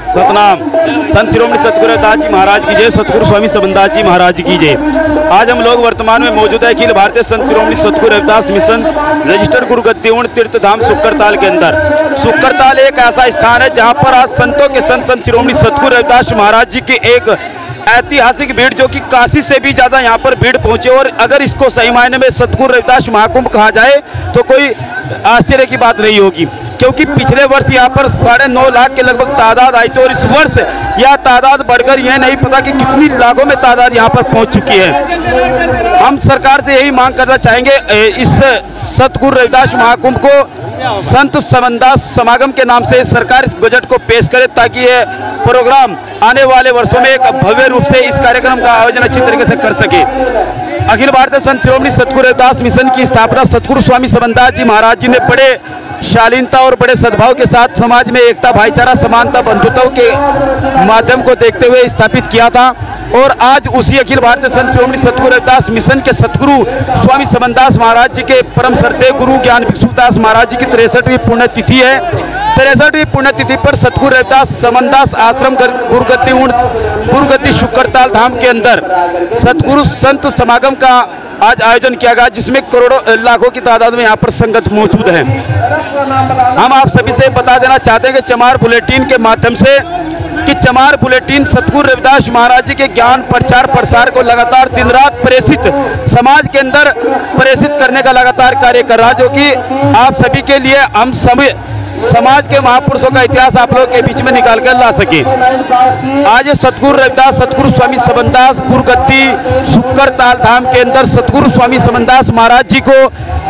सतनाम। संत शिरोमणि सतगुरु रविदास जी महाराज की जय। सतगुरु स्वामी समनदास जी महाराज की जय। आज हम लोग वर्तमान में मौजूद है अखिल भारतीय संत शिरोमणि सतगुरु रविदास मिशन रजिस्टर्ड गुरु गद्दीवण तीर्थ धाम सुक्करताल के अंदर। सुक्करताल एक ऐसा स्थान है जहां पर आज संतों के संत शिरोमणि सतगुरु रविदास महाराज जी की एक ऐतिहासिक भीड़, जो कि काशी से भी ज्यादा यहाँ पर भीड़ पहुंचे। और अगर इसको सही मायने में सतगुरु रविदास महाकुंभ कहा जाए तो कोई आश्चर्य की बात नहीं होगी, क्योंकि पिछले वर्ष यहाँ पर 9.5 लाख के लगभग तादाद आई थी और इस वर्ष यह तादाद बढ़कर यह नहीं पता कि कितनी लाखों में तादाद यहाँ पर पहुँच चुकी है। हम सरकार से यही मांग करना चाहेंगे, इस सतगुरु रविदास महाकुंभ को संत समनदास समागम के नाम से सरकार इस बजट को पेश करे, ताकि ये प्रोग्राम आने वाले वर्षों में एक भव्य रूप से इस कार्यक्रम का आयोजन अच्छी तरीके से कर सके। अखिल भारतीय संत शिरोमणि सतगुरु रविदास मिशन की स्थापना सतगुरु स्वामी समनदास जी महाराज जी ने बड़े शालीनता और बड़े सद्भाव के साथ समाज में एकता, भाईचारा, समानता, बंधुत्व के माध्यम को देखते हुए स्थापित किया था। और आज उसी अखिल भारतीय संत शिरोमणि सतगुरु रविदास मिशन के सतगुरु स्वामी समनदास महाराज जी के परम श्रद्धेय गुरु ज्ञान भिक्षुदास महाराज जी की 63वीं पुण्यतिथि है। 63वीं पुण्यतिथि पर सतगुरु रविदास समनदास आश्रम गुरुगद्दी सुक्करताल धाम के अंदर सतगुरु संत समागम का आज आयोजन किया गया, जिसमें करोड़ों लाखों की तादाद में यहाँ पर संगत मौजूद है। हम आप सभी से बता देना चाहते हैं कि चमार बुलेटिन के माध्यम से कि चमार बुलेटिन सतगुरु रविदास महाराज जी के ज्ञान प्रचार प्रसार को लगातार दिन रात प्रेषित समाज के अंदर प्रेषित करने का लगातार कार्य कर रहा है, जो कि आप सभी के लिए हम सभी समाज के महापुरुषों का इतिहास आप लोगों के बीच में निकाल कर ला सके। आज सतगुरु रविदास सतगुरु स्वामी समनदास गुरुगद्दी सुक्करताल धाम के अंदर सतगुरु स्वामी समनदास महाराज जी को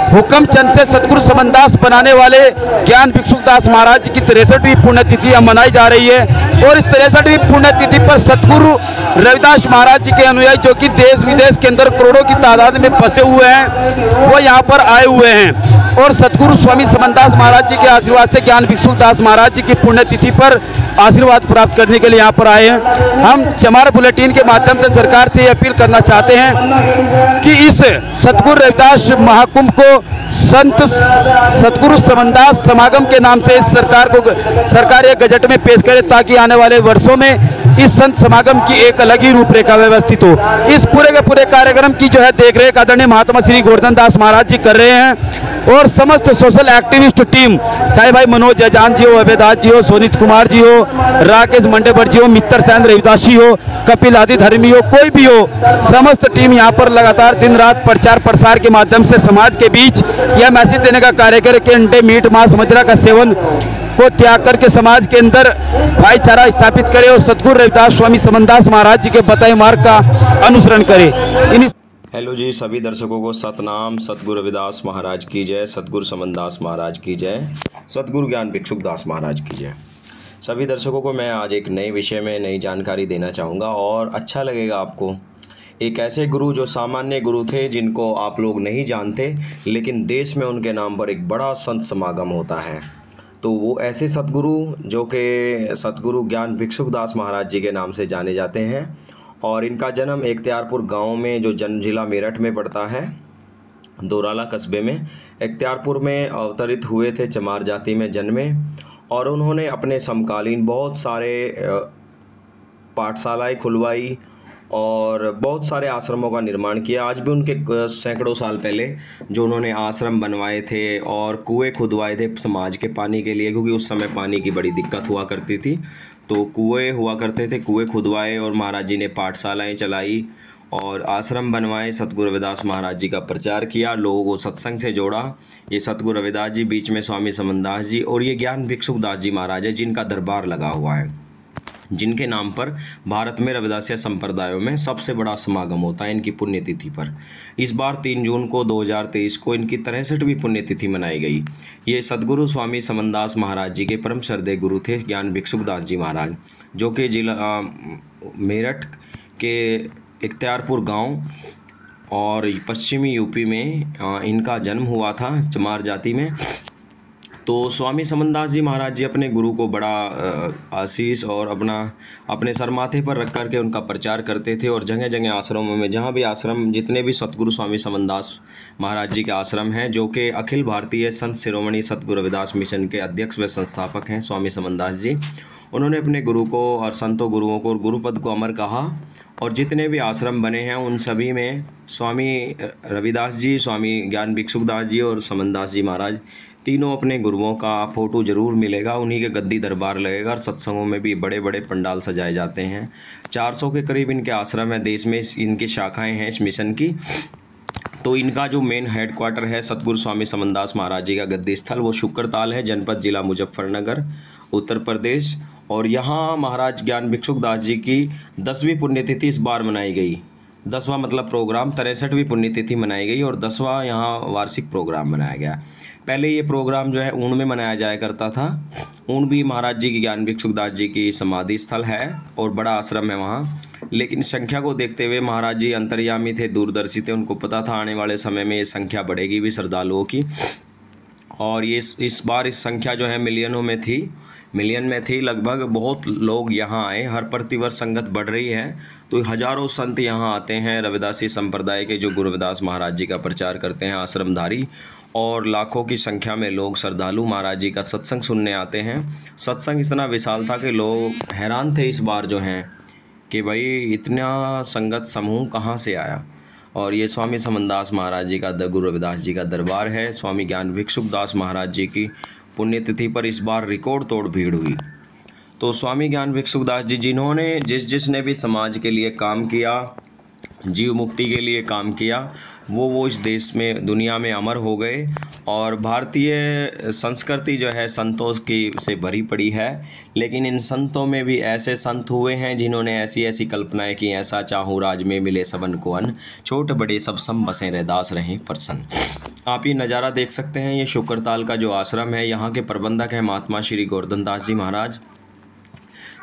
हुक्म चंद से सतगुरु समनदास बनाने वाले ज्ञान भिक्षुदास महाराज जी की 63वीं पुण्यतिथि मनाई जा रही है। और इस 63वीं पुण्यतिथि पर सतगुरु रविदास महाराज जी के अनुयायी, जो कि देश विदेश के अंदर करोड़ों की तादाद में फंसे हुए हैं, वो यहाँ पर आए हुए हैं और सतगुरु स्वामी समनदास महाराज जी के आशीर्वाद से ज्ञान भिक्षुदास महाराज जी की पुण्यतिथि पर आशीर्वाद प्राप्त करने के लिए यहाँ पर आए हैं। हम चमार बुलेटिन के माध्यम से सरकार से ये अपील करना चाहते हैं कि इस सतगुरु रविदास महाकुंभ को संत सतगुरु समनदास समागम के नाम से सरकार एक गजट में पेश करे, ताकि आने वाले वर्षों में इस संत समागम की एक अलग ही रूपरेखा व्यवस्थित हो। इस पूरे के पूरे कार्यक्रम की जो है देखरेख आदरणीय महात्मा श्री गोवर्धन दास महाराज जी कर रहे हैं और समस्त सोशल एक्टिविस्ट टीम, चाहे भाई मनोज जैजान जी हो, अभयदास जी हो, सोनित कुमार जी हो, राकेश मंडेभट्ट जी हो, मित्र सैन रविदास जी हो, कपिल आदि धर्मी हो, कोई भी हो, समस्त टीम यहाँ पर लगातार दिन रात प्रचार प्रसार के माध्यम से समाज के बीच यह मैसेज देने का कार्य करे कि अंडे, मीट, मांस, मदिरा का सेवन को त्याग करके समाज के अंदर भाईचारा स्थापित करे और सतगुरु रविदास स्वामी समनदास महाराज जी के बताए मार्ग का अनुसरण करे। हेलो जी, सभी दर्शकों को सतनाम। सतगुरु रविदास महाराज की जय, सतगुरु समनदास महाराज की जय, सतगुरु ज्ञान भिक्षुदास महाराज की जय। सभी दर्शकों को मैं आज एक नए विषय में नई जानकारी देना चाहूँगा और अच्छा लगेगा आपको। एक ऐसे गुरु जो सामान्य गुरु थे, जिनको आप लोग नहीं जानते, लेकिन देश में उनके नाम पर एक बड़ा संत समागम होता है। तो वो ऐसे सतगुरु जो कि सतगुरु ज्ञान भिक्षुदास महाराज जी के नाम से जाने जाते हैं और इनका जन्म इख्तियारपुर गांव में, जो जिला मेरठ में पड़ता है, दोराला कस्बे में इख्तियारपुर में अवतरित हुए थे। चमार जाति में जन्मे और उन्होंने अपने समकालीन बहुत सारे पाठशालाएँ खुलवाई और बहुत सारे आश्रमों का निर्माण किया। आज भी उनके सैकड़ों साल पहले जो उन्होंने आश्रम बनवाए थे और कुएं खुदवाए थे समाज के पानी के लिए, क्योंकि उस समय पानी की बड़ी दिक्कत हुआ करती थी, तो कुएं हुआ करते थे, कुएं खुदवाए और महाराज जी ने पाठशालाएं चलाई और आश्रम बनवाए। सतगुरु रविदास महाराज जी का प्रचार किया, लोगों को सत्संग से जोड़ा। ये सतगुरु रविदास जी, बीच में स्वामी समनदास जी और ये ज्ञान भिक्षुदास जी महाराज है, जिनका दरबार लगा हुआ है, जिनके नाम पर भारत में रविदासिया संप्रदायों में सबसे बड़ा समागम होता है इनकी पुण्यतिथि पर। इस बार 3 जून को 2023 को इनकी 63वीं पुण्यतिथि मनाई गई। ये सतगुरु स्वामी समनदास महाराज जी के परम श्रद्धेय गुरु थे ज्ञान भिक्षुदास जी महाराज, जो कि जिला मेरठ के इख्तियारपुर गांव और पश्चिमी यूपी में इनका जन्म हुआ था, चमार जाति में। तो स्वामी समनदास जी महाराज जी अपने गुरु को बड़ा आशीष और अपने सर माथे पर रख करके उनका प्रचार करते थे। और जगह जगह आश्रमों में, जहाँ भी आश्रम, जितने भी सतगुरु स्वामी समनदास महाराज जी के आश्रम हैं, जो कि अखिल भारतीय संत शिरोमणि सतगुरु रविदास मिशन के अध्यक्ष व संस्थापक हैं स्वामी समनदास जी, उन्होंने अपने गुरु को और संतों गुरुओं को और गुरुपद को अमर कहा। और जितने भी आश्रम बने हैं उन सभी में स्वामी रविदास जी, स्वामी ज्ञान भिक्षुकदास जी और समनदास जी महाराज तीनों अपने गुरुओं का फ़ोटो ज़रूर मिलेगा। उन्हीं के गद्दी दरबार लगेगा और सत्संगों में भी बड़े बड़े पंडाल सजाए जाते हैं। 400 के करीब इनके आश्रम है, देश में इनकी शाखाएं हैं इस मिशन की। तो इनका जो मेन हेडक्वार्टर है सतगुरु स्वामी समनदास महाराज जी का गद्दी स्थल, वो शुक्रताल है, जनपद जिला मुजफ्फरनगर, उत्तर प्रदेश। और यहाँ महाराज ज्ञान भिक्षुकदास जी की 10वीं पुण्यतिथि इस बार मनाई गई। 10वां मतलब प्रोग्राम, 63वीं पुण्यतिथि मनाई गई और 10वां यहाँ वार्षिक प्रोग्राम मनाया गया। पहले ये प्रोग्राम जो है ऊन में मनाया जाया करता था। ऊन भी महाराज जी की ज्ञान भिक्षुकदास जी की समाधि स्थल है और बड़ा आश्रम है वहाँ। लेकिन संख्या को देखते हुए महाराज जी अंतर्यामी थे, दूरदर्शी थे, उनको पता था आने वाले समय में ये संख्या बढ़ेगी भी श्रद्धालुओं की। और ये इस बार इस संख्या जो है मिलियन में थी लगभग। बहुत लोग यहाँ आए, हर प्रतिवर्ष संगत बढ़ रही है। तो हजारों संत यहाँ आते हैं, रविदासी संप्रदाय के जो गुरु रविदास महाराज जी का प्रचार करते हैं, आश्रमधारी। और लाखों की संख्या में लोग श्रद्धालु महाराज जी का सत्संग सुनने आते हैं। सत्संग इतना विशाल था कि लोग हैरान थे इस बार जो हैं कि भाई इतना संगत समूह कहाँ से आया। और ये स्वामी समनदास महाराज जी का गुरु रविदास जी का दरबार है। स्वामी ज्ञान भिक्षुकदास महाराज जी की पुण्यतिथि पर इस बार रिकॉर्ड तोड़ भीड़ हुई। तो स्वामी ज्ञान भिक्षुकदास जी जिन्होंने जिसने भी समाज के लिए काम किया, जीव मुक्ति के लिए काम किया, वो इस देश में दुनिया में अमर हो गए। और भारतीय संस्कृति जो है संतों की से भरी पड़ी है। लेकिन इन संतों में भी ऐसे संत हुए हैं जिन्होंने ऐसी ऐसी कल्पनाएं की, ऐसा चाहूँ राज में मिले सबन को अन्न, छोटे बड़े सब सम बसें रहदास रहें प्रसन्न। आप ये नज़ारा देख सकते हैं। ये शुक्रताल का जो आश्रम है, यहाँ के प्रबंधक हैं महात्मा श्री गोवर्धन दास जी महाराज,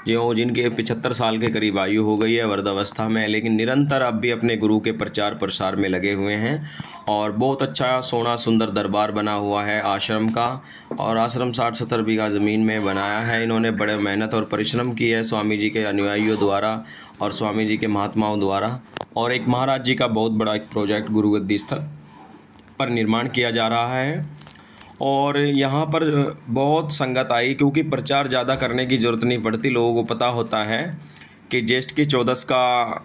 जो जिनके 75 साल के करीब आयु हो गई है, वृद्धावस्था में, लेकिन निरंतर अब भी अपने गुरु के प्रचार प्रसार में लगे हुए हैं। और बहुत अच्छा सोना सुंदर दरबार बना हुआ है आश्रम का। और आश्रम 60-70 बीघा ज़मीन में बनाया है। इन्होंने बड़े मेहनत और परिश्रम की है स्वामी जी के अनुयायियों द्वारा और स्वामी जी के महात्माओं द्वारा। और एक महाराज जी का बहुत बड़ा एक प्रोजेक्ट गुरु गद्दी स्थल पर निर्माण किया जा रहा है। और यहाँ पर बहुत संगत आई, क्योंकि प्रचार ज़्यादा करने की ज़रूरत नहीं पड़ती। लोगों को पता होता है कि ज्येष्ठ की 14 का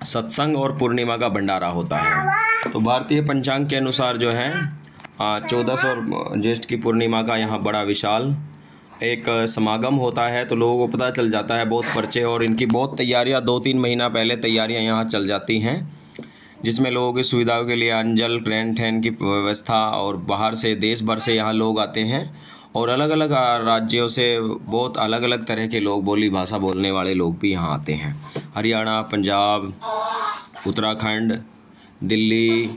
सत्संग और पूर्णिमा का भंडारा होता है। तो भारतीय पंचांग के अनुसार जो है 14 और ज्येष्ठ की पूर्णिमा का यहाँ बड़ा विशाल एक समागम होता है। तो लोगों को पता चल जाता है, बहुत पर्चे और इनकी बहुत तैयारियाँ 2-3 महीना पहले तैयारियाँ यहाँ चल जाती हैं, जिसमें लोगों की सुविधाओं के लिए अंजल रहन ठहन की व्यवस्था, और बाहर से देश भर से यहाँ लोग आते हैं। और अलग अलग राज्यों से बहुत अलग अलग तरह के लोग, बोली भाषा बोलने वाले लोग भी यहाँ आते हैं। हरियाणा, पंजाब, उत्तराखंड, दिल्ली,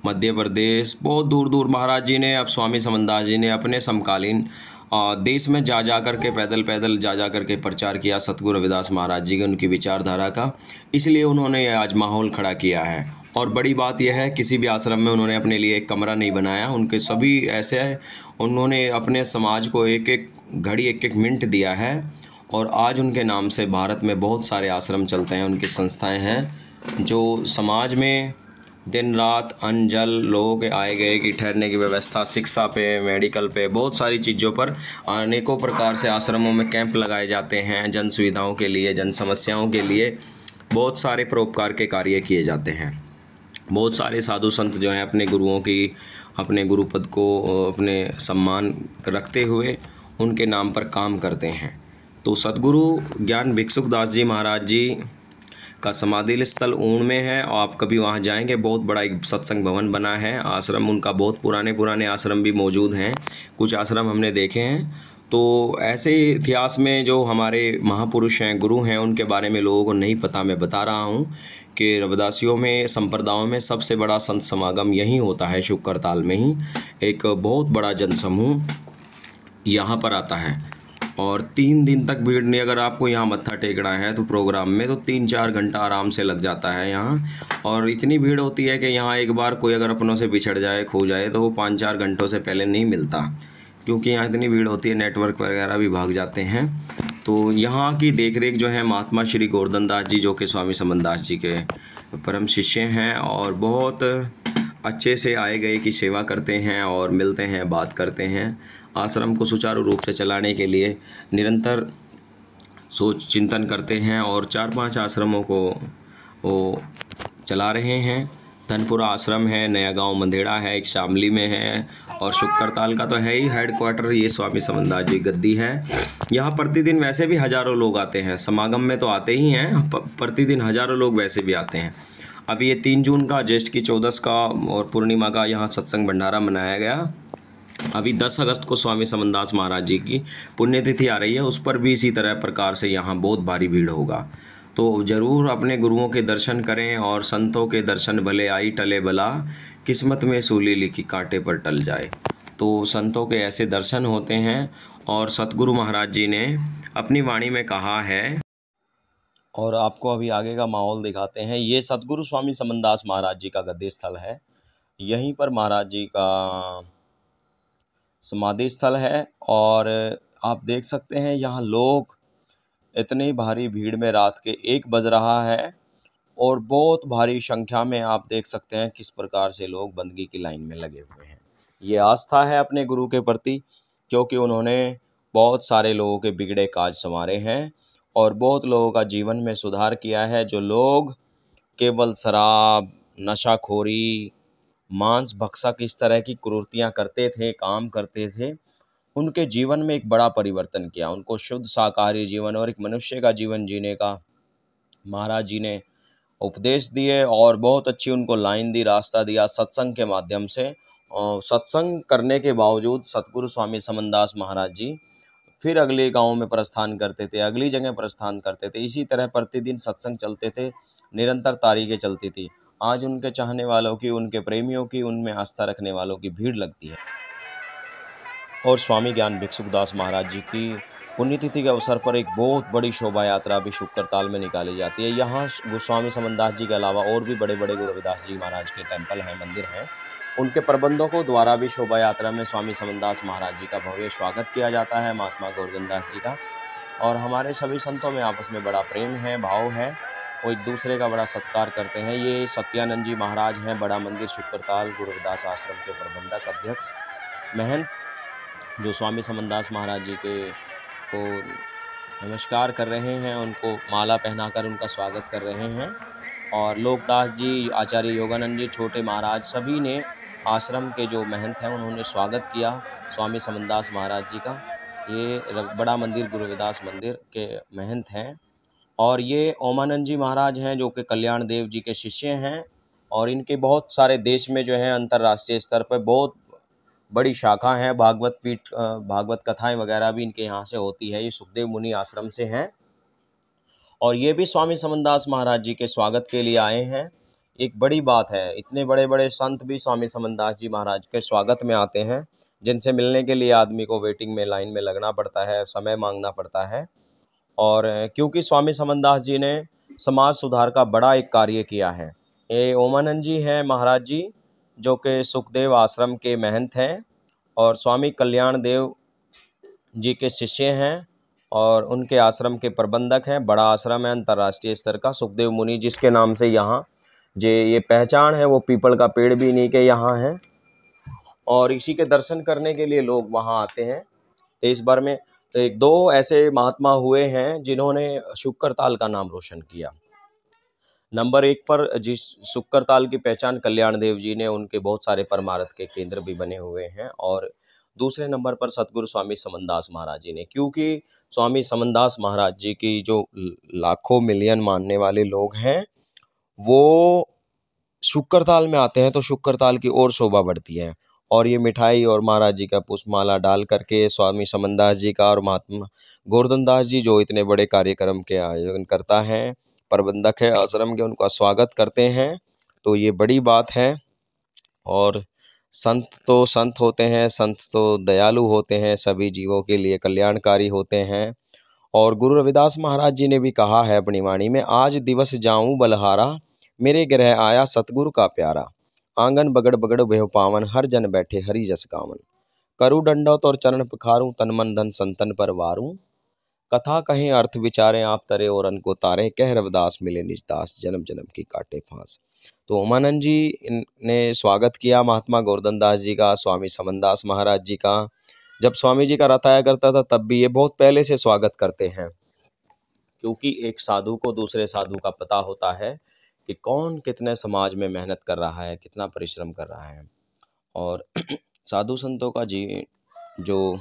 मध्य प्रदेश, बहुत दूर दूर महाराज जी ने, अब स्वामी समनदास जी ने अपने समकालीन देश में जा करके पैदल जा करके प्रचार किया सतगुरु रविदास महाराज जी के, उनकी विचारधारा का। इसलिए उन्होंने आज माहौल खड़ा किया है। और बड़ी बात यह है, किसी भी आश्रम में उन्होंने अपने लिए एक कमरा नहीं बनाया। उनके सभी ऐसे हैं, उन्होंने अपने समाज को एक एक घड़ी, एक एक मिनट दिया है। और आज उनके नाम से भारत में बहुत सारे आश्रम चलते हैं, उनकी संस्थाएं हैं जो समाज में दिन रात अन्न जल, लोगों के आए गए की ठहरने की व्यवस्था, शिक्षा पे, मेडिकल पे, बहुत सारी चीज़ों पर अनेकों प्रकार से आश्रमों में कैंप लगाए जाते हैं। जन सुविधाओं के लिए, जन समस्याओं के लिए बहुत सारे परोपकार के कार्य किए जाते हैं। बहुत सारे साधु संत जो हैं अपने गुरुओं की, अपने गुरुपद को अपने सम्मान रखते हुए उनके नाम पर काम करते हैं। तो सतगुरु ज्ञान भिक्षुकदास जी महाराज जी का समाधि स्थल ऊन में है। आप कभी वहाँ जाएंगे, बहुत बड़ा एक सत्संग भवन बना है। आश्रम उनका बहुत पुराने आश्रम भी मौजूद हैं, कुछ आश्रम हमने देखे हैं। तो ऐसे इतिहास में जो हमारे महापुरुष हैं, गुरु हैं, उनके बारे में लोगों को नहीं पता। मैं बता रहा हूँ कि रविदासियों में, संप्रदायों में सबसे बड़ा संत समागम यहीं होता है, शुक्रताल में ही। एक बहुत बड़ा जनसमूह यहाँ पर आता है और 3 दिन तक भीड़ नहीं। अगर आपको यहाँ मत्था टेकना है तो प्रोग्राम में, तो 3-4 घंटा आराम से लग जाता है यहाँ। और इतनी भीड़ होती है कि यहाँ एक बार कोई अगर अपनों से बिछड़ जाए, खो जाए, तो वो 5-4 घंटों से पहले नहीं मिलता। क्योंकि यहाँ इतनी भीड़ होती है, नेटवर्क वगैरह भी भाग जाते हैं। तो यहाँ की देखरेख जो है महात्मा श्री गोवर्धन दास जी, जो कि स्वामी समनदास जी के परम शिष्य हैं और बहुत अच्छे से आए गए की सेवा करते हैं और मिलते हैं, बात करते हैं। आश्रम को सुचारू रूप से चलाने के लिए निरंतर सोच चिंतन करते हैं और 4-5 आश्रमों को वो चला रहे हैं। धनपुरा आश्रम है, नया गांव मंदेड़ा है, एक शामली में है और शुक्रताल का तो है ही हेडक्वार्टर, ये स्वामी समनदास जी गद्दी है। यहाँ प्रतिदिन वैसे भी हज़ारों लोग आते हैं, समागम में तो आते ही हैं, प्रतिदिन हज़ारों लोग वैसे भी आते हैं। अभी ये 3 जून का, ज्येष्ठ की 14 का और पूर्णिमा का यहाँ सत्संग भंडारा मनाया गया। अभी 10 अगस्त को स्वामी समनदास महाराज जी की पुण्यतिथि आ रही है, उस पर भी इसी तरह प्रकार से यहाँ बहुत भारी भीड़ होगा। तो ज़रूर अपने गुरुओं के दर्शन करें और संतों के दर्शन भले आई टले भला, किस्मत में सूली लिखी कांटे पर टल जाए। तो संतों के ऐसे दर्शन होते हैं और सतगुरु महाराज जी ने अपनी वाणी में कहा है, और आपको अभी आगे का माहौल दिखाते हैं। ये सतगुरु स्वामी समनदास महाराज जी का गद्दी स्थल है, यहीं पर महाराज जी का समाधि स्थल है और आप देख सकते हैं यहाँ लोग इतनी भारी भीड़ में रात के 1 बज रहा है और बहुत भारी संख्या में आप देख सकते हैं किस प्रकार से लोग बंदगी की लाइन में लगे हुए हैं। ये आस्था है अपने गुरु के प्रति, क्योंकि उन्होंने बहुत सारे लोगों के बिगड़े काज संवारे हैं और बहुत लोगों का जीवन में सुधार किया है। जो लोग केवल शराब, नशाखोरी, मांस भक्षक इस तरह की कुरीतियाँ करते थे, काम करते थे, उनके जीवन में एक बड़ा परिवर्तन किया। उनको शुद्ध शाकाहारी जीवन और एक मनुष्य का जीवन जीने का महाराज जी ने उपदेश दिए और बहुत अच्छी उनको लाइन दी, रास्ता दिया सत्संग के माध्यम से। और सत्संग करने के बावजूद सतगुरु स्वामी समनदास महाराज जी फिर अगले गांव में प्रस्थान करते थे, अगली जगह प्रस्थान करते थे। इसी तरह प्रतिदिन सत्संग चलते थे, निरंतर तारीखें चलती थी। आज उनके चाहने वालों की, उनके प्रेमियों की, उनमें आस्था रखने वालों की भीड़ लगती है। और स्वामी ज्ञान भिक्षुकदास महाराज जी की पुण्यतिथि के अवसर पर एक बहुत बड़ी शोभा यात्रा भी शुक्रताल में निकाली जाती है। यहाँ गोस्वामी समनदास जी के अलावा और भी बड़े बड़े गुरु रविदास जी महाराज के टेम्पल हैं, मंदिर हैं। उनके प्रबंधकों द्वारा भी शोभा यात्रा में स्वामी समनदास महाराज जी का भव्य स्वागत किया जाता है, महात्मा गोवर्धन दास जी का। और हमारे सभी संतों में आपस में बड़ा प्रेम है, भाव है, वो एक दूसरे का बड़ा सत्कार करते हैं। ये सत्यानंद जी महाराज हैं, बड़ा मंदिर शुक्रताल गुरु रविदास आश्रम के प्रबंधक अध्यक्ष महंत, जो स्वामी समनदास महाराज जी के को नमस्कार कर रहे हैं, उनको माला पहनाकर उनका स्वागत कर रहे हैं। और लोकदास जी, आचार्य योगानंद जी, छोटे महाराज, सभी ने आश्रम के जो महंत हैं उन्होंने स्वागत किया स्वामी समनदास महाराज जी का। ये बड़ा मंदिर गुरु रविदास मंदिर के महंत हैं। और ये ओमानंद जी महाराज हैं, जो कि कल्याण देव जी के शिष्य हैं और इनके बहुत सारे देश में जो है अंतर्राष्ट्रीय स्तर पर बहुत बड़ी शाखा है। भागवत पीठ, भागवत कथाएं वगैरह भी इनके यहाँ से होती है। ये सुखदेव मुनि आश्रम से हैं और ये भी स्वामी समनदास महाराज जी के स्वागत के लिए आए हैं। एक बड़ी बात है, इतने बड़े बड़े संत भी स्वामी समनदास जी महाराज के स्वागत में आते हैं, जिनसे मिलने के लिए आदमी को वेटिंग में, लाइन में लगना पड़ता है, समय मांगना पड़ता है। और क्योंकि स्वामी समनदास जी ने समाज सुधार का बड़ा एक कार्य किया है। ये ओमानंद जी हैं महाराज जी, जो कि सुखदेव आश्रम के महंत हैं और स्वामी कल्याण देव जी के शिष्य हैं और उनके आश्रम के प्रबंधक हैं। बड़ा आश्रम है अंतर्राष्ट्रीय स्तर का, सुखदेव मुनि, जिसके नाम से यहाँ ये पहचान है। वो पीपल का पेड़ भी इन्हीं के यहाँ है और इसी के दर्शन करने के लिए लोग वहाँ आते हैं। तो इस बार में तो 1-2 ऐसे महात्मा हुए हैं जिन्होंने शुक्रताल का नाम रोशन किया। नंबर 1 पर जिस शुक्रताल की पहचान कल्याण देव जी ने, उनके बहुत सारे परमार्थ के केंद्र भी बने हुए हैं। और दूसरे नंबर पर सतगुरु स्वामी समनदास महाराज जी ने, क्योंकि स्वामी समनदास महाराज जी की जो लाखों मिलियन मानने वाले लोग हैं वो शुक्रताल में आते हैं, तो शुक्रताल की और शोभा बढ़ती है। और ये मिठाई और महाराज जी का पुष्पमाला डाल करके स्वामी समनदास जी का और महात्मा गोवर्धन दास जी, जो इतने बड़े कार्यक्रम के आयोजन करता है, प्रबंधक है आश्रम के, उनका स्वागत करते हैं। तो ये बड़ी बात है। और संत तो संत होते हैं, संत तो दयालु होते हैं, सभी जीवों के लिए कल्याणकारी होते हैं। और गुरु रविदास महाराज जी ने भी कहा है अपनी वाणी में, आज दिवस जाऊं बलहारा, मेरे ग्रह आया सतगुरु का प्यारा, आंगन बगड़ बगड़ बेह पावन, हर जन बैठे हरि जस गावन। करु दंडौत और चरण पखारूं, तन मन धन संतन पर वारूं। कथा कहें अर्थ विचारें आप तरे और अन को तारे, कह रविदास मिले निज दास, जन्म जन्म की काटे फांस। तो उमानंद जी ने स्वागत किया महात्मा गोवर्धन दास जी का, स्वामी समनदास महाराज जी का। जब स्वामी जी का रथ आया करता था तब भी ये बहुत पहले से स्वागत करते हैं, क्योंकि एक साधु को दूसरे साधु का पता होता है कि कौन कितने समाज में मेहनत कर रहा है, कितना परिश्रम कर रहा है। और साधु संतों का जो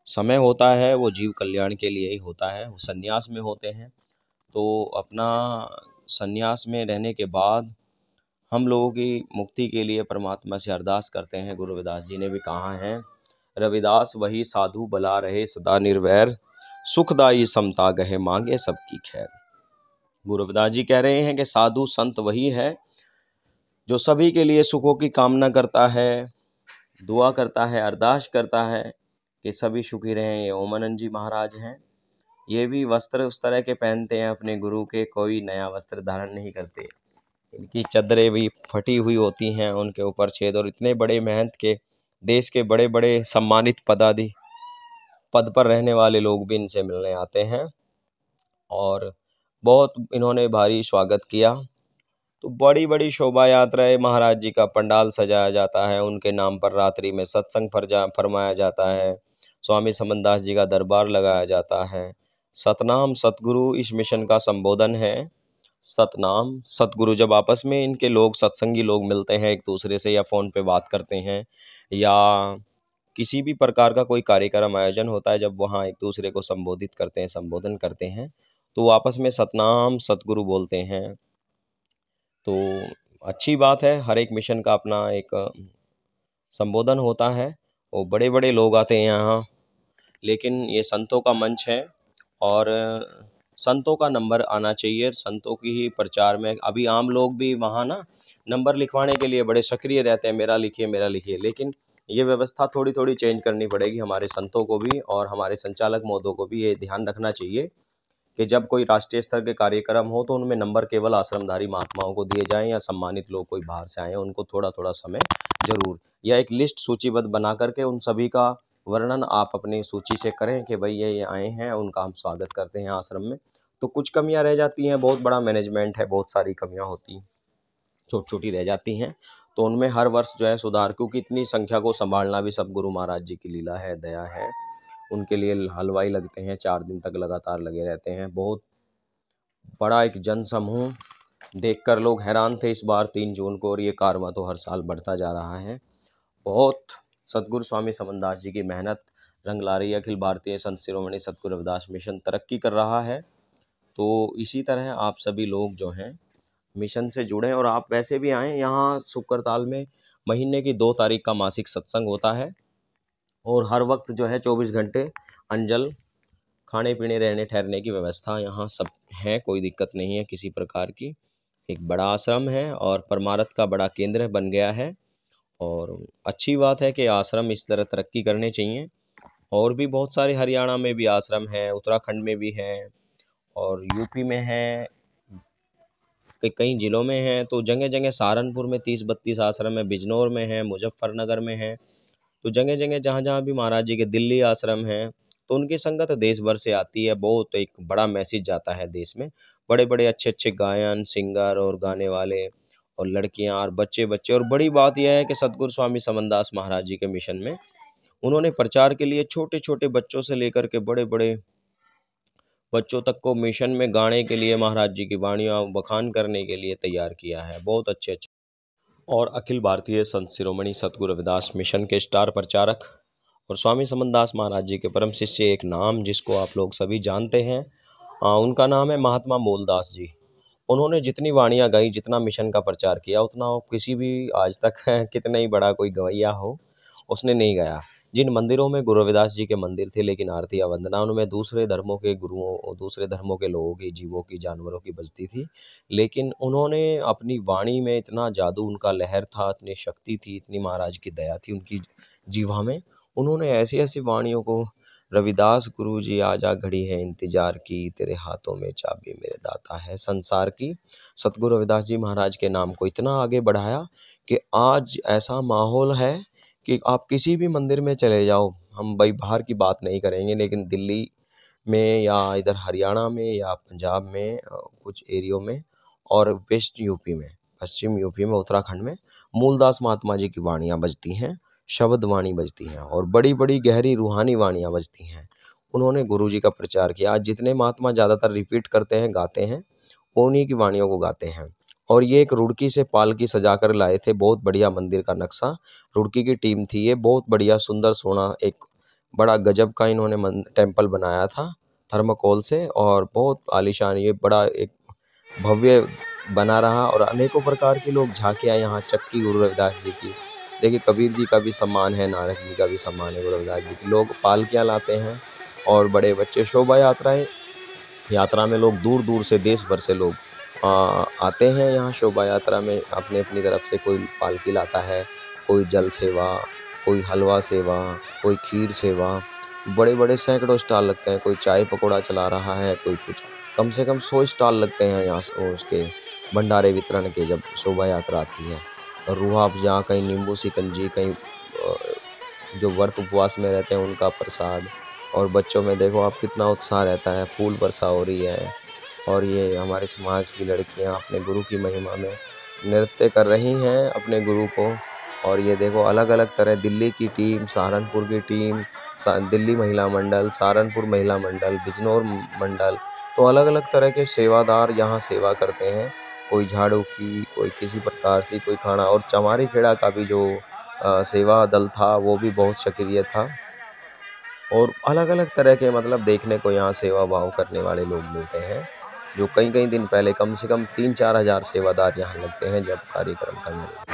समय होता है वो जीव कल्याण के लिए ही होता है। वो संन्यास में होते हैं, तो अपना संन्यास में रहने के बाद हम लोगों की मुक्ति के लिए परमात्मा से अरदास करते हैं। गुरु रविदास जी ने भी कहा है, रविदास वही साधु भला रहे सदा निर्वैर, सुखदाई समता गहे मांगे सबकी खैर। गुरु रविदास जी कह रहे हैं कि साधु संत वही है जो सभी के लिए सुखों की कामना करता है, दुआ करता है, अरदास करता है कि सभी सुखी रहें। ये ओमानंद जी महाराज हैं, ये भी वस्त्र उस तरह के पहनते हैं अपने गुरु के, कोई नया वस्त्र धारण नहीं करते। इनकी चद्दरें भी फटी हुई होती हैं, उनके ऊपर छेद, और इतने बड़े महंत के देश के बड़े बड़े सम्मानित पद पर रहने वाले लोग भी इनसे मिलने आते हैं और बहुत इन्होंने भारी स्वागत किया। तो बड़ी बड़ी शोभा यात्राएं महाराज जी का पंडाल सजाया जाता है, उनके नाम पर रात्रि में सत्संग फरमाया जाता है, स्वामी समनदास जी का दरबार लगाया जाता है। सतनाम सतगुरु इस मिशन का संबोधन है। सतनाम सतगुरु, जब आपस में इनके लोग सत्संगी लोग मिलते हैं एक दूसरे से, या फ़ोन पे बात करते हैं, या किसी भी प्रकार का कोई कार्यक्रम आयोजन होता है, जब वहाँ एक दूसरे को संबोधित करते हैं, संबोधन करते हैं, तो आपस में सतनाम सतगुरु बोलते हैं। तो अच्छी बात है, हर एक मिशन का अपना एक संबोधन होता है। वो बड़े बड़े लोग आते हैं यहाँ, लेकिन ये संतों का मंच है और संतों का नंबर आना चाहिए। संतों की ही प्रचार में अभी आम लोग भी वहाँ ना नंबर लिखवाने के लिए बड़े सक्रिय रहते हैं, मेरा लिखिए मेरा लिखिए, लेकिन ये व्यवस्था थोड़ी थोड़ी चेंज करनी पड़ेगी। हमारे संतों को भी और हमारे संचालक महोदयों को भी ये ध्यान रखना चाहिए कि जब कोई राष्ट्रीय स्तर के कार्यक्रम हो तो उनमें नंबर केवल आश्रमधारी महात्माओं को दिए जाएं, या सम्मानित लोग कोई बाहर से आए उनको थोड़ा थोड़ा समय जरूर, या एक लिस्ट सूचीबद्ध बना करके उन सभी का वर्णन आप अपनी सूची से करें कि भाई ये आए हैं, उनका हम स्वागत करते हैं आश्रम में। तो कुछ कमियां रह जाती हैं, बहुत बड़ा मैनेजमेंट है, बहुत सारी कमियां होती हैं, छोटी छोटी रह जाती हैं, तो उनमें हर वर्ष जो है सुधार, क्योंकि इतनी संख्या को संभालना भी सब गुरु महाराज जी की लीला है, दया है। उनके लिए हलवाई लगते हैं, 4 दिन तक लगातार लगे रहते हैं। बहुत बड़ा एक जन समूह देखकर लोग हैरान थे इस बार 3 जून को, और ये कारवां तो हर साल बढ़ता जा रहा है। बहुत सतगुरु स्वामी समनदास जी की मेहनत रंग ला रही है। अखिल भारतीय संत शिरोमणि सतगुरु रविदास मिशन तरक्की कर रहा है। तो इसी तरह आप सभी लोग जो हैं मिशन से जुड़ें, और आप वैसे भी आएँ। यहाँ सुकरताल में महीने की 2 तारीख का मासिक सत्संग होता है, और हर वक्त जो है 24 घंटे अंजल, खाने पीने रहने ठहरने की व्यवस्था यहाँ सब है, कोई दिक्कत नहीं है किसी प्रकार की। एक बड़ा आश्रम है और परमार्थ का बड़ा केंद्र बन गया है, और अच्छी बात है कि आश्रम इस तरह तरक्की करने चाहिए। और भी बहुत सारे हरियाणा में भी आश्रम हैं, उत्तराखंड में भी हैं, और यूपी में हैं, कई ज़िलों में हैं। तो जगह जगह सहारनपुर में 30-32 आश्रम है, बिजनौर में है, मुजफ्फरनगर में है। तो जगह जगह जहाँ जहाँ भी महाराज जी के दिल्ली आश्रम हैं, तो उनकी संगत देश भर से आती है। बहुत एक बड़ा मैसेज जाता है देश में, बड़े बड़े अच्छे अच्छे गायन सिंगर और गाने वाले, और लड़कियां और बच्चे। और बड़ी बात यह है कि सतगुरु स्वामी समनदास महाराज जी के मिशन में उन्होंने प्रचार के लिए छोटे छोटे बच्चों से लेकर के बड़े बड़े बच्चों तक को मिशन में गाने के लिए, महाराज जी की वाणियाँ बखान करने के लिए तैयार किया है। बहुत अच्छे अच्छे। और अखिल भारतीय संत शिरोमणि सतगुरु रविदास मिशन के स्टार प्रचारक और स्वामी समनदास महाराज जी के परम शिष्य, एक नाम जिसको आप लोग सभी जानते हैं, उनका नाम है महात्मा मूलदास जी। उन्होंने जितनी वाणियाँ गाई, जितना मिशन का प्रचार किया, उतना किसी भी आज तक कितना ही बड़ा कोई गवैया हो उसने नहीं गाया। जिन मंदिरों में गुरु रविदास जी के मंदिर थे, लेकिन आरती या वंदना उनमें दूसरे धर्मों के गुरुओं और दूसरे धर्मों के लोगों की, जीवों की, जानवरों की बजती थी, लेकिन उन्होंने अपनी वाणी में इतना जादू, उनका लहर था, इतनी शक्ति थी, इतनी महाराज की दया थी उनकी जीवा में। उन्होंने ऐसी ऐसी वाणियों को, रविदास गुरु जी आजा घड़ी है इंतजार की, तेरे हाथों में चाबी मेरे दाता है संसार की, सतगुरु रविदास जी महाराज के नाम को इतना आगे बढ़ाया कि आज ऐसा माहौल है कि आप किसी भी मंदिर में चले जाओ, हम भाई बाहर की बात नहीं करेंगे, लेकिन दिल्ली में या इधर हरियाणा में या पंजाब में कुछ एरियो में और वेस्ट यूपी में, पश्चिम यूपी में, उत्तराखंड में मूलदास महात्मा जी की वाणियाँ बजती हैं, शब्द वाणी बजती हैं और बड़ी-बड़ी गहरी रूहानी वाणियाँ बजती हैं। उन्होंने गुरु जी का प्रचार किया। आज जितने महात्मा ज़्यादातर रिपीट करते हैं, गाते हैं, वो उन्हीं की वाणियों को गाते हैं। और ये एक रुड़की से पालकी सजा कर लाए थे, बहुत बढ़िया मंदिर का नक्शा, रुड़की की टीम थी ये, बहुत बढ़िया सुंदर सोना एक बड़ा गजब का इन्होंने टेम्पल बनाया था थर्माकोल से और बहुत आलीशान ये बड़ा एक भव्य बना रहा और अनेकों प्रकार के लोग झांकियाँ यहाँ चक्की गुरु रविदास जी की। देखिए कबीर जी का भी सम्मान है, नानक जी का भी सम्मान है, गुरु रविदास जी की। लोग पालकियाँ लाते हैं और बड़े बच्चे शोभा यात्राएँ, यात्रा में लोग दूर दूर से देश भर से लोग आते हैं यहाँ शोभा यात्रा में। अपने अपनी तरफ से कोई पालकी लाता है, कोई जल सेवा, कोई हलवा सेवा, कोई खीर सेवा, बड़े बड़े सैकड़ों स्टॉल लगते हैं। कोई चाय पकौड़ा चला रहा है, कोई कुछ, कम से कम 100 स्टॉल लगते हैं यहाँ उसके भंडारे वितरण के जब शोभा यात्रा आती है। और रूह अफ़ज़ा, कहीं नींबू शिकंजी, कहीं जो व्रत उपवास में रहते हैं उनका प्रसाद। और बच्चों में देखो आप कितना उत्साह रहता है, फूल वर्षा हो रही है और ये हमारे समाज की लड़कियां अपने गुरु की महिमा में नृत्य कर रही हैं अपने गुरु को। और ये देखो अलग अलग तरह, दिल्ली की टीम, सहारनपुर की टीम, दिल्ली महिला मंडल, सहारनपुर महिला मंडल, बिजनौर मंडल, तो अलग अलग तरह के सेवादार यहाँ सेवा करते हैं। कोई झाड़ू की, कोई किसी प्रकार से, कोई खाना। और चमारी खेड़ा का भी जो सेवा दल था वो भी बहुत सक्रिय था। और अलग अलग तरह के मतलब देखने को यहाँ सेवा भाव करने वाले लोग मिलते हैं, जो कई कई दिन पहले कम से कम 3-4 हज़ार सेवादार यहाँ लगते हैं जब कार्यक्रम करने लगते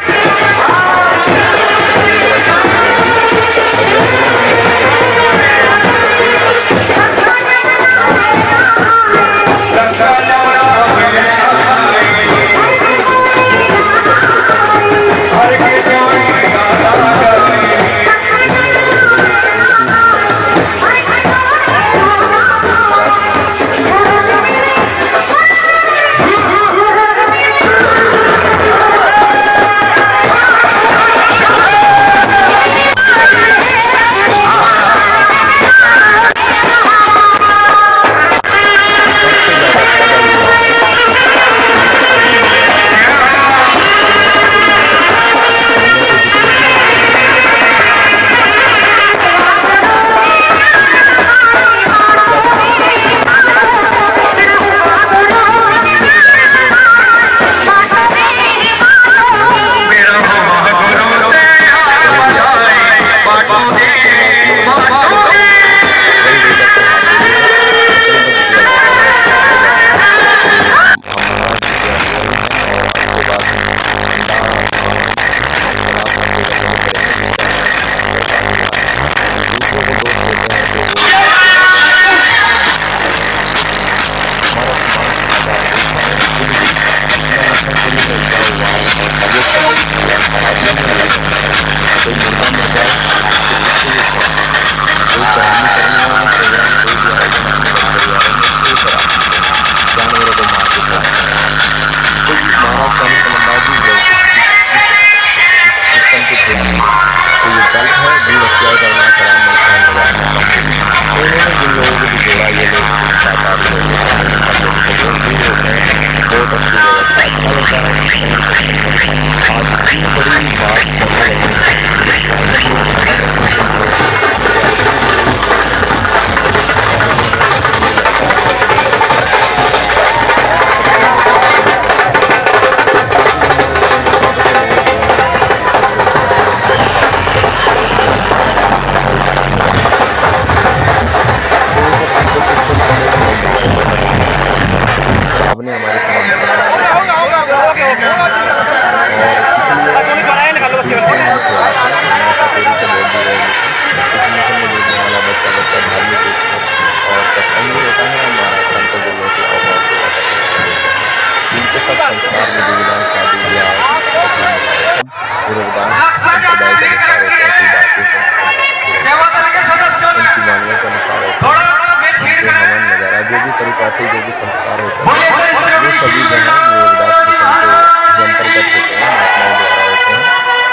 परिपाटी जो भी संस्कार होते हैं वो सभी जो है वो रविदास मिशन के अंतर्गत होते हैं, महात्माओं द्वारा होते हैं।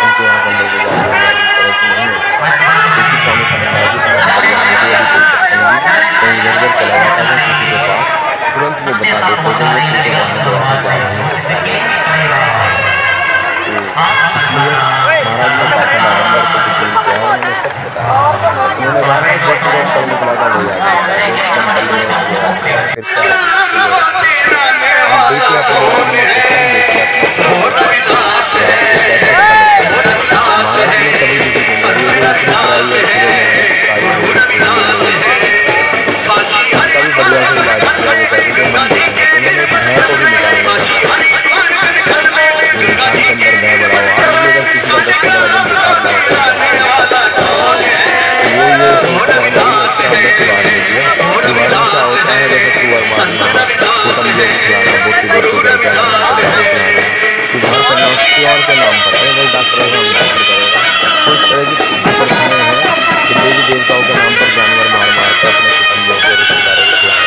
उनके यहाँ पर लोग उन्होंने कहा ना 10 रोज कल निकला था भैया और के नाम पर अरे भाई डॉक्टर है, हम डॉक्टर करेगा। तो इस तरह की प्रथाएं हैं कि देवी देवताओं के नाम पर जानवर मार मार कर अपने कुटुंबियों के रिश्तेदारों को खिलाया।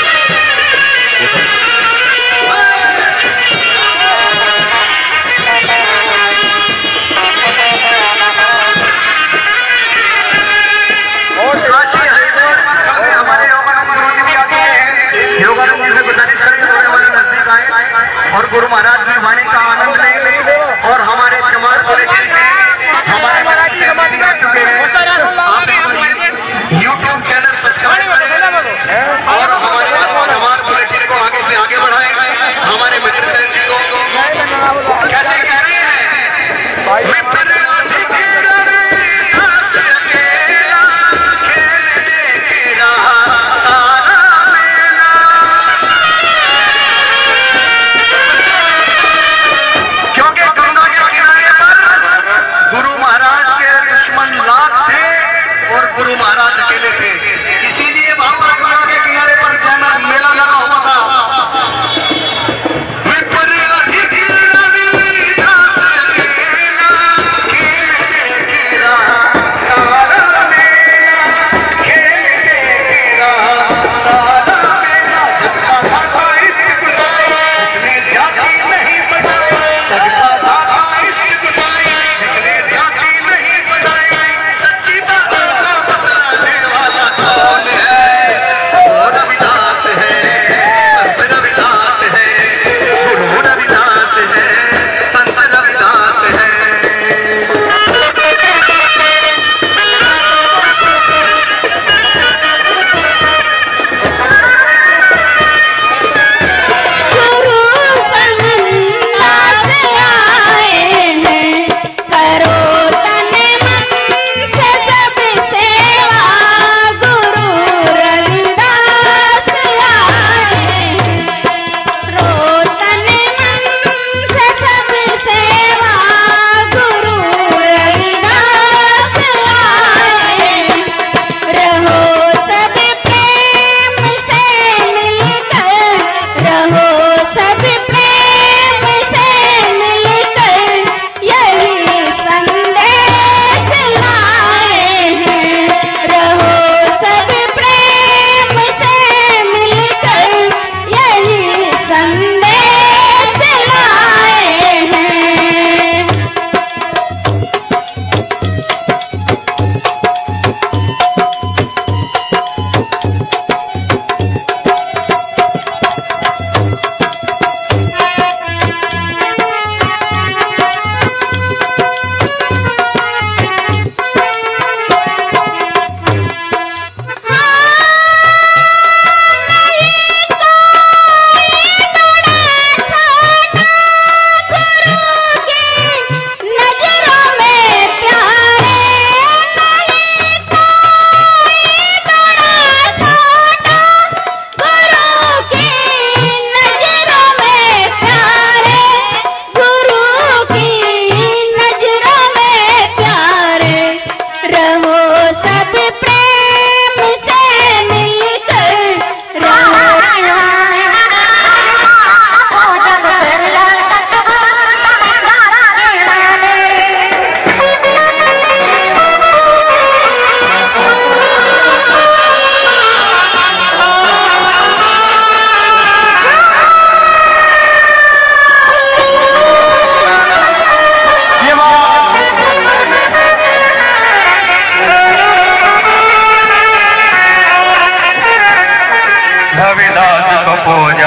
और गुरु महाराज की वाणी का आनंद लें और हमारे चमार बुलेटिन से हमारे महाराज जी आ चुके हैं। आप यूट्यूब चैनल सब्सक्राइब करें और हमारे चमार बुलेटिन को आगे से आगे बढ़ाएं। हमारे मित्र सेन जी को कैसे कह रहे हैं, गुरु महाराज अकेले थे, इसीलिए वहां पर गंगा के किनारे पर जाना मेला लगा हुआ था। रविदास को पूज